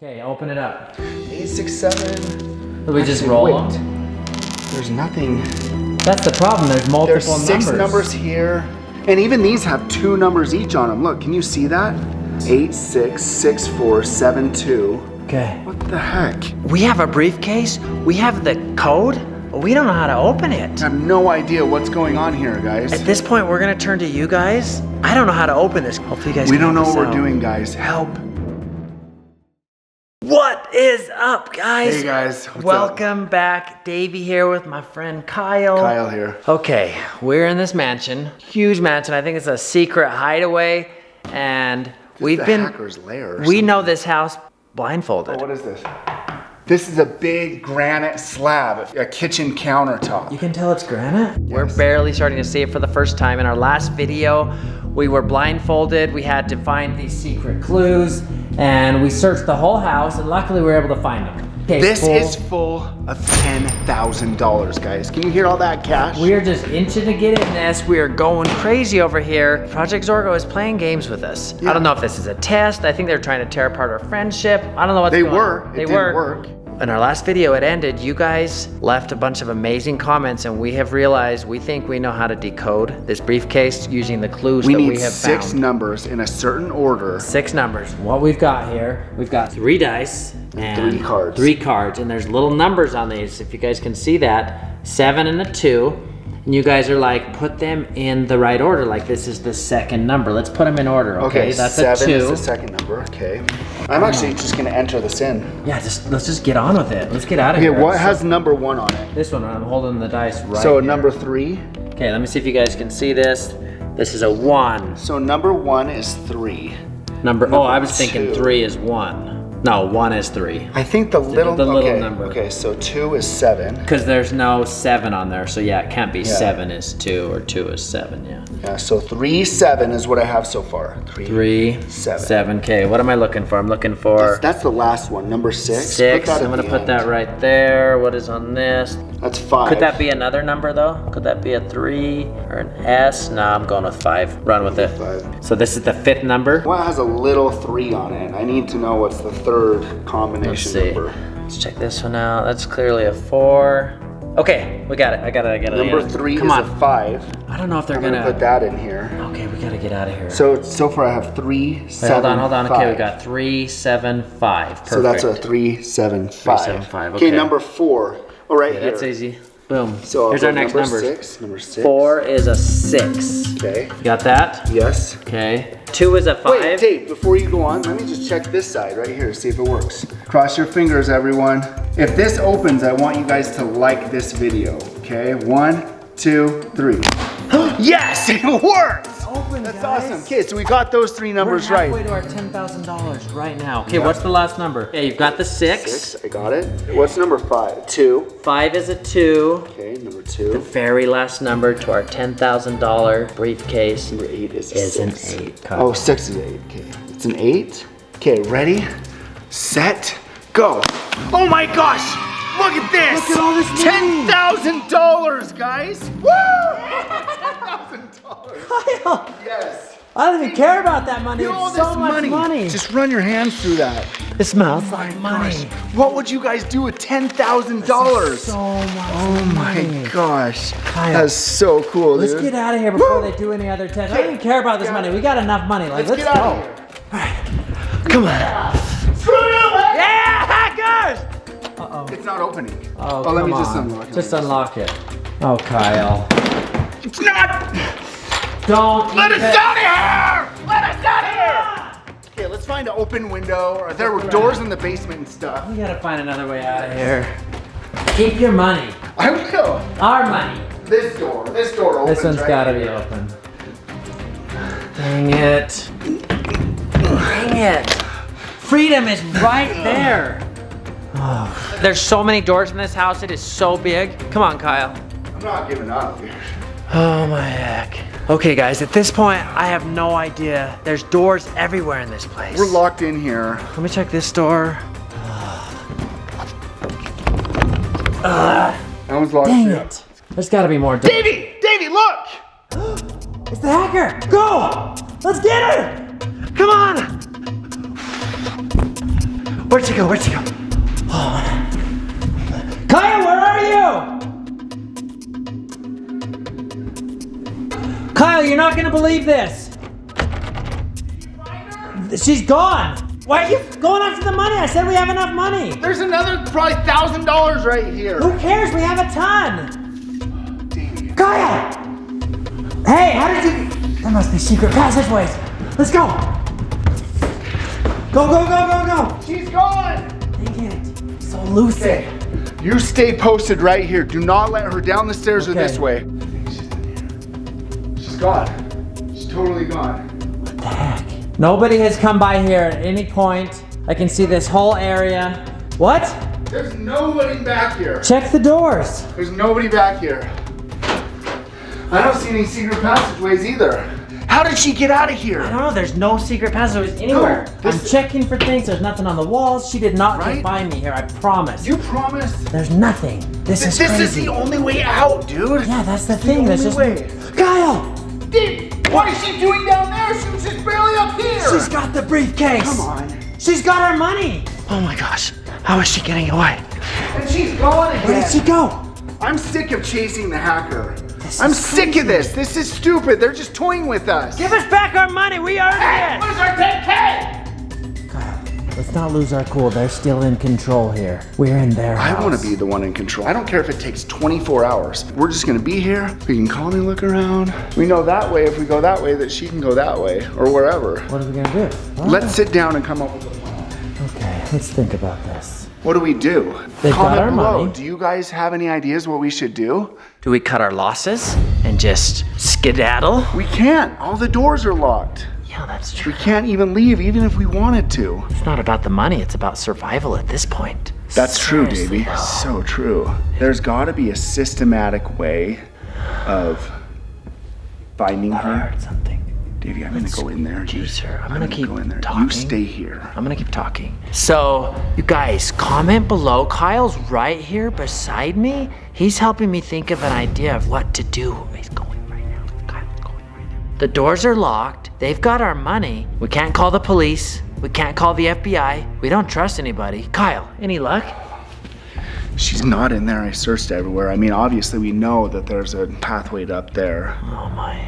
Okay, open it up. 867. Do we just roll them? There's nothing. That's the problem. There's multiple numbers. There's 6 numbers here. And even these have 2 numbers each on them. Look, can you see that? 866472. Okay. What the heck? We have a briefcase, we have the code, but we don't know how to open it. I have no idea what's going on here, guys. At this point, we're gonna turn to you guys. I don't know how to open this. Hopefully you guys We can don't know help what us we're out. doing, guys. Help. What is up, guys? Hey, guys. What's Welcome back. Davey here with my friend Kyle. Kyle here. Okay, we're in this mansion, huge mansion. I think it's a secret hideaway, and we've the been. hacker's lair or we something. know this house blindfolded. Oh, what is this? This is a big granite slab, a kitchen countertop. You can tell it's granite? We're barely starting to see it for the first time. In our last video, we were blindfolded. We had to find these secret clues, and we searched the whole house, and luckily we were able to find them. Okay, This is full of $10,000, guys. Can you hear all that cash? We are just inching to get in this. We are going crazy over here. Project Zorgo is playing games with us. Yeah. I don't know if this is a test. I think they're trying to tear apart our friendship. I don't know what's They going were. on. It didn't work. In our last video, it ended. You guys left a bunch of amazing comments, and we have realized we think we know how to decode this briefcase using the clues We that need we have 6 found. numbers in a certain order. 6 numbers. What we've got here, we've got 3 dice and 3 cards. 3 cards, and there's little numbers on these, if you guys can see that. 7 and a 2. And you guys are like, put them in the right order, like this is the second number. Let's put them in order, okay? That's 7 a 2. is the second number, okay. I'm actually just gonna enter this in. Yeah, let's just get on with it. Let's get out of Okay, here. what has number 1 on it? This one? I'm holding the dice right So here. number 3. Okay, let me see if you guys can see this. This is a 1. So number 1 is 3. Oh, I was thinking 2. 3 is 1. No, 1 is 3. I think the little little number. Okay, so 2 is 7. Because there's no 7 on there, so yeah, it can't be Yeah. 7 is 2 or 2 is 7, yeah. Yeah, so 3, 7 is what I have so far. 3, 7. 7. Okay, what am I looking for? I'm looking for That's the last one. Number 6. 6. Put that I'm at gonna the put end. that right there. What is on this? That's 5. Could that be another number though? Could that be a 3 or an S? No, I'm going with 5. Run with it. 5. So this is the 5th number. Well, it has a little 3 on it. I need to know what's the 3rd combination Let's see. number. Let's check this one out. That's clearly a 4. Okay, we got it. I got it. Number 3 Come is on. a 5. I don't know if they're I'm gonna gonna. put that in here. Okay, we gotta get out of here. So far I have 3, Wait, 7, hold on. 5. Okay, we got 3, 7, 5. Perfect. So that's a 3, 7, 5. 3, 7, 5, Okay, okay. number 4. Oh, right Yeah, here. that's easy. Boom. So I'll here's go our next number numbers. 6. Number 6. 4 is a 6. Okay. You got that? Yes. Okay. 2 is a 5. Wait, Dave, before you go on, let me just check this side right here, see if it works. Cross your fingers, everyone. If this opens, I want you guys to like this video, okay? 1, 2, 3. Yes, it worked! Open, That's guys. awesome. Okay, so we got those 3 numbers We're halfway right. to our $10,000 right now. Okay, Yeah. what's the last number? Okay, you've got the 6. 6, I got it. What's number 5? 2. 5 is a 2. Okay, number The 2. very last number to our $10,000 briefcase Number 8 is a is an 6. 8. Oh, 6 is 8. Okay, it's an 8. Okay, ready, set, go. Oh my gosh! Look at this! Look at all this money. $10,000, guys! Woo! $10,000. Kyle, Yes. I don't even care about that money. Look at all It's this so much money. Just run your hands through that. It smells like money. Gosh, what would you guys do with $10,000? So much Oh my gosh. Kyle, That's so cool, Let's dude. get out of here before Woo! they do any other tests. I don't even care about this Get money. out. We got enough money. Like, let's get go. out of here. Come on. Screw you, man! Yeah, hackers! Uh-oh. It's not opening. Oh, let come me just on. unlock it. Just unlock it. Oh, Kyle. It's not! Don't Let us even- out of here! Let us out of here! Okay, let's find an open window. Or there were doors in the basement and stuff. We gotta find another way out of here. Keep your money. I will. Our money. This door opens. This one's right gotta here. be open. Dang it. Dang it. Freedom is right there. Oh. There's so many doors in this house. It is so big. Come on, Kyle. I'm not giving up. Oh my heck. Okay, guys, at this point, I have no idea. There's doors everywhere in this place. We're locked in here. Let me check this door. That one's locked Dang too. it. There's gotta be more doors. Davey, look! It's the hacker. Go! Let's get her! Come on! Where'd she go? Where'd she go? Oh. Kyle, where are you? Kyle, you're not gonna believe this. She's gone. Why are you going after the money? I said we have enough money. There's another probably $1,000 right here. Who cares? We have a ton. Davey. Kyle! Hey, how did you... There must be secret passageways. Let's go. Go, go, go, go, go. She's gone. Dang it. So elusive. You stay posted right here. Do not let her down the stairs or Okay. this way. She's gone. She's totally gone. What the heck? Nobody has come by here at any point. I can see this whole area. What? There's nobody back here. Check the doors. There's nobody back here. I don't see any secret passageways either. How did she get out of I here? don't know, there's no secret passageways anywhere. No, I'm checking for things, there's nothing on the walls. She did not Right? get by me here, I promise. You promised? There's nothing. This is This crazy. is the only way out, dude. Yeah, that's the It's thing. the That's only just way. Kyle! Dude, what is she doing down there? She was just barely up here. She's got the briefcase. Come on. She's got our money. Oh my gosh. How is she getting away? And she's gone again. Where did she go? I'm sick of chasing the hacker. This I'm is sick of this. This is stupid. They're just toying with us. Give us back our money. We earned it. Where's our 10K? Kyle, let's not lose our cool. They're still in control here. We're in their house. I want to be the one in control. I don't care if it takes 24 hours. We're just going to be here. We can calmly look around. We know that way, if we go that way, that she can go that way or wherever. What are we gonna do? Oh, Let's sit down and come up with a plan. Okay, let's think about this. What do we do? They've got Comment our below. money. Do you guys have any ideas what we should do? Do we cut our losses and just skedaddle? We can't. All the doors are locked. Yeah, that's true. We can't even leave, even if we wanted to. It's not about the money, it's about survival at this point. That's true, Seriously, Davey. though. So true. There's got to be a systematic way of finding I her. heard something. Davey, I'm gonna go in there. Geez, sir, I'm gonna keep go in there. talking. You stay here. I'm gonna keep talking. So, you guys, comment below. Kyle's right here beside me. He's helping me think of an idea of what to do. He's going right now. Kyle's going right now. The doors are locked. They've got our money. We can't call the police. We can't call the FBI. We don't trust anybody. Kyle, any luck? She's not in there. I searched everywhere. I mean, obviously we know that there's a pathway up there. Oh my.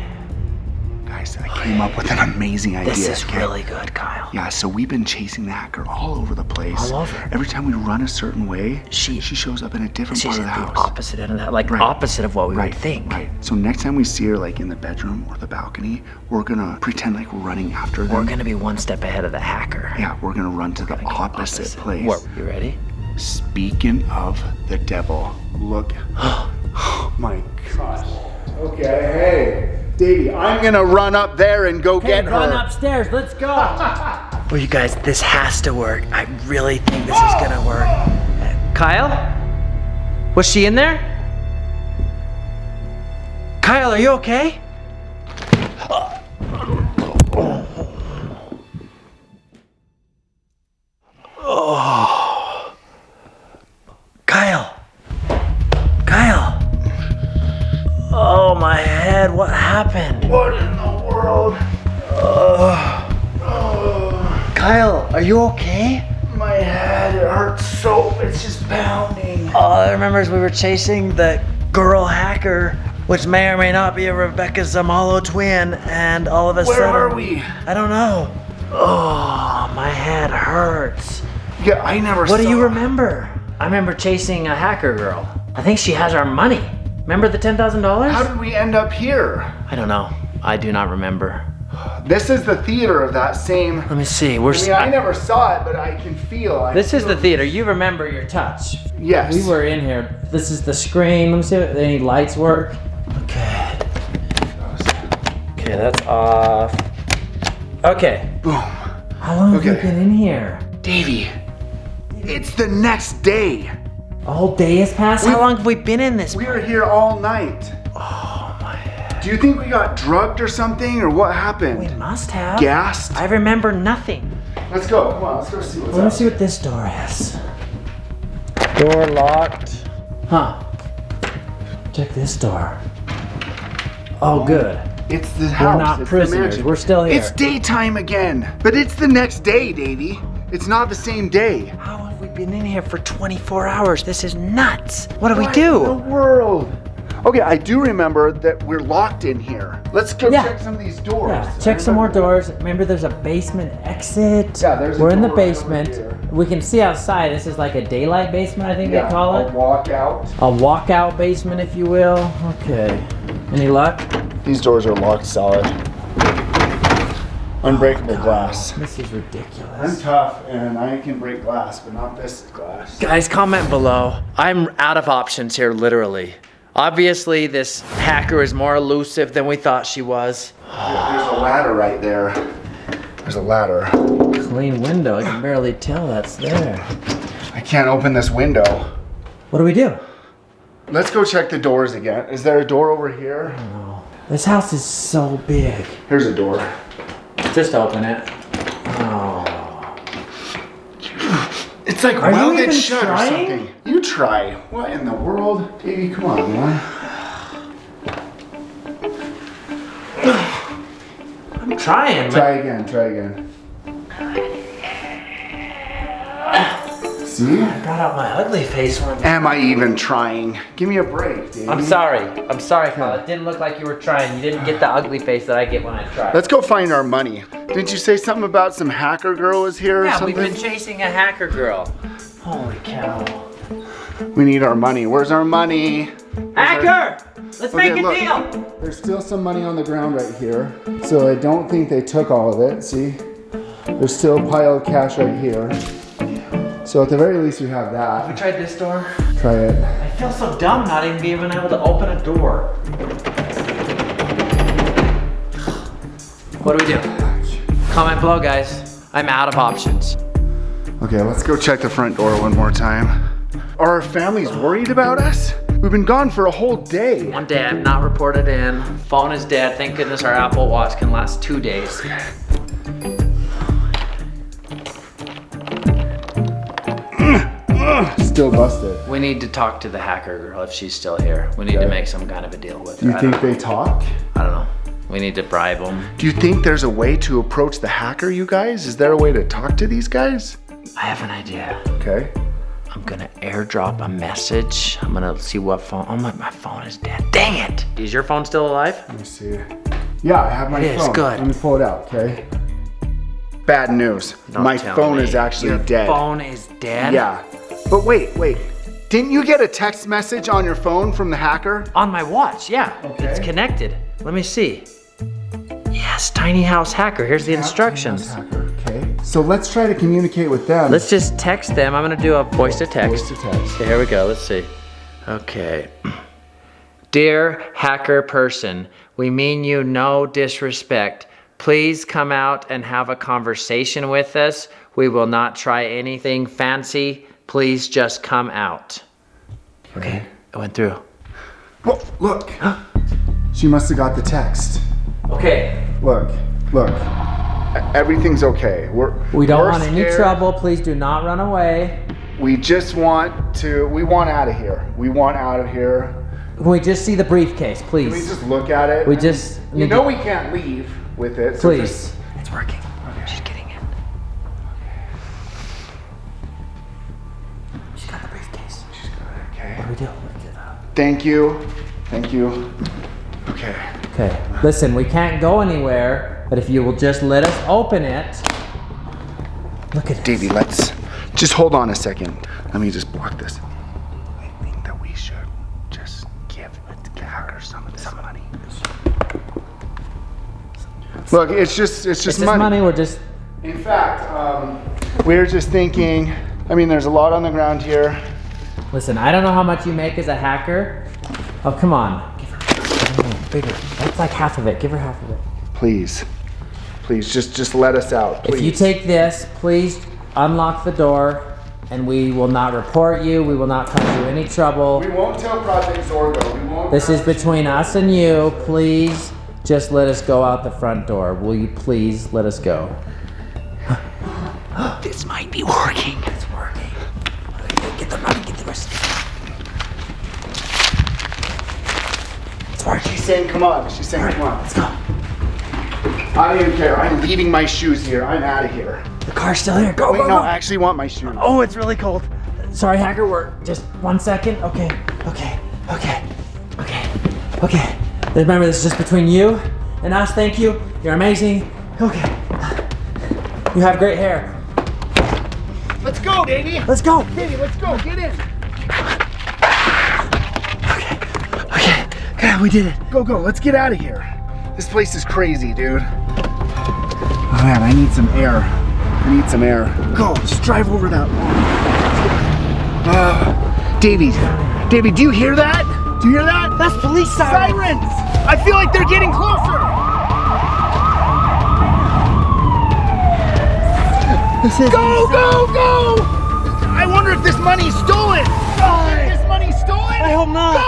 Guys, I came up with an amazing idea. This is okay? really good, Kyle. Yeah, so we've been chasing the hacker all over the place. All over. Every time we run a certain way, She- she shows up in a different She's part at of the the house. opposite end of that, like Right. opposite of what we Right, would think. right. So next time we see her like in the bedroom or the balcony, we're gonna pretend like we're running after them. We're gonna be one step ahead of the hacker. Yeah, we're gonna run to the opposite place. Where, you ready? Speaking of the devil, look. Oh my gosh. Okay, hey. Davey, I'm gonna run up there and go Okay, get her. run upstairs. Let's go. Well, you guys, this has to work. I really think this is gonna work. Kyle? Was she in there? Kyle, are you okay? Oh. Kyle. Kyle. Oh, my head. What happened? What in the world? Kyle, are you okay? My head, it hurts so, it's just pounding. All I remember is we were chasing the girl hacker, which may or may not be a Rebecca Zamalo twin, and all of a Where sudden... are we? I don't know. Oh, my head hurts. Yeah, I never saw. What do you remember? I remember chasing a hacker girl. I think she has our money. Remember the $10,000? How did we end up here? I don't know. I do not remember. This is the theater of that same. Let me see. We're. I mean, I never saw it, but I can feel. This is the theater. You remember your touch. Yes. We were in here. This is the screen. Let me see if any lights work. Okay. Okay, that's off. Okay. Boom. How long have you Okay. been in here? Davey, it's the next day. A whole day has passed? How long have we been in this? We were here all night. Oh my head. Do you think we got drugged or something, or what We happened? must have. Gassed? I remember nothing. Let's go. Come on, let's go see what's Let me up. see what this door is. Door locked. Huh. Check this door. Oh, good. It's the house. not it's prisoners. the mansion. We're still here. It's daytime again, but it's the next day, Davey. It's not the same day. How have we been in here for 24 hours? This is nuts. What do we What in the do? world? Okay, I do remember that we're locked in here. Let's go Yeah. check some of these doors. Yeah, check some more doors. Remember, there's a basement exit. Yeah, there's a We're in the door right over basement. here. We can see outside. This is like a daylight basement, I think they call a it. walkout. A walkout basement, if you will. Okay. Any luck? These doors are locked solid. Unbreakable glass. This is I'm ridiculous. tough and I can break glass, but not this glass. Guys, comment below. I'm out of options here, literally. Obviously, this hacker is more elusive than we thought she was. There's a ladder right there. There's a ladder. Clean window. I can barely tell that's there. I can't open this window. What do we do? Let's go check the doors again. Is there a door over here? This house is so big. Here's a door. Just open it. Oh. It's like Are you welded even shut or trying? something. You try. What in the world? Davey, come on, man. I'm trying. Try again, try again. See? I brought out my ugly face one. Am I even trying? Give me a break, Davey. I'm sorry, Kyle. It didn't look like you were trying. You didn't get the ugly face that I get when I try. Let's go find our money. Didn't you say something about some hacker girl was here or Yeah, something? we've been chasing a hacker girl. Holy cow. We need our money. Where's our money? Hacker! Let's Okay, make a look. deal! There's still some money on the ground right here. So I don't think they took all of it. See? There's still a pile of cash right here. So at the very least we have We that. tried this door. Try it. I feel so dumb not even being able to open a door. What do we do? Comment below, guys. I'm out of options. Okay, let's go check the front door one more time. Are our families worried about us? We've been gone for a whole day. One day I'm not reported in. Phone is dead. Thank goodness our Apple Watch can last 2 days. Still busted. We need to talk to the hacker girl if she's still here. We need to Okay. make some kind of a deal with Do her. you I don't think they talk? I don't know. We need to bribe them. Do you think there's a way to approach the hacker, you guys? Is there a way to talk to these guys? I have an idea. Okay. I'm gonna airdrop a message. I'm gonna see what phone. Oh my phone is dead. Dang it! Is your phone still alive? Let me see. Yeah, I have my It is, phone. good. Let me pull it out, okay? Bad news. Don't My tell phone me. is actually Your dead. phone is dead? Yeah. But wait. Didn't you get a text message on your phone from the hacker? On my watch, yeah. Okay. It's connected. Let me see. Yes, tiny house hacker. Here's the instructions. Hacker, okay. So let's try to communicate with them. Let's just text them. I'm gonna do a voice to text. Voice to text. Okay, here we go. Let's see. Okay. Dear hacker person, we mean you no disrespect. Please come out and have a conversation with us. We will not try anything fancy. Please just come out. Okay, it went through. Whoa, look. She must have got the text. Okay. Look. Everything's okay. We don't we're want any scared. trouble. Please do not run away. We want out of here. We want out of here. Can we just see the briefcase, Can we please? just look at it? We just You need know to- we can't leave with it. So Please. just- It's working. She's getting in. She's got the briefcase. okay. What do we do? Let's get out. Thank you. Okay. Okay. Listen, we can't go anywhere, but if you will just let us open it. Look at it. Davey, let's just hold on a second. Let me just block this. I think that we should just give the hacker some money. Look, it's just It's just money. We're just. In fact, we're just thinking. I mean, there's a lot on the ground here. Listen, I don't know how much you make as a hacker. Oh, come on. Give her bigger. That's like half of it. Give her half of it. Please, just let us out. Please. If you take this, please unlock the door, and we will not report you. We will not cause you any trouble. We won't tell Project Zorgo. We won't. This is between us and you. Please just let us go out the front door. Will you please let us go? This might be working. It's working. Get the money, get the rest. It's working. She's saying, come on. Let's go. I don't even care. I'm leaving my shoes here. I'm out of here. The car's still here. Go, Wait, go, no, go. I actually want my shoes. Oh, it's really cold. Sorry, Hacker, we're just 1 second. Okay. Remember, this is just between you and us. Thank you. You're amazing. Okay. You have great hair. Let's go, Davey. Let's go. Davey, let's go. Get in. Okay. Yeah, we did it. Go, go. Let's get out of here. This place is crazy, dude. Oh man, I need some air. Go, just drive over that lawn. Davey, do you hear that? Do you hear that? That's police sirens. Sirens! I feel like they're getting closer. Go! I wonder if this money's stolen. Is this money stolen? I hope not. Go!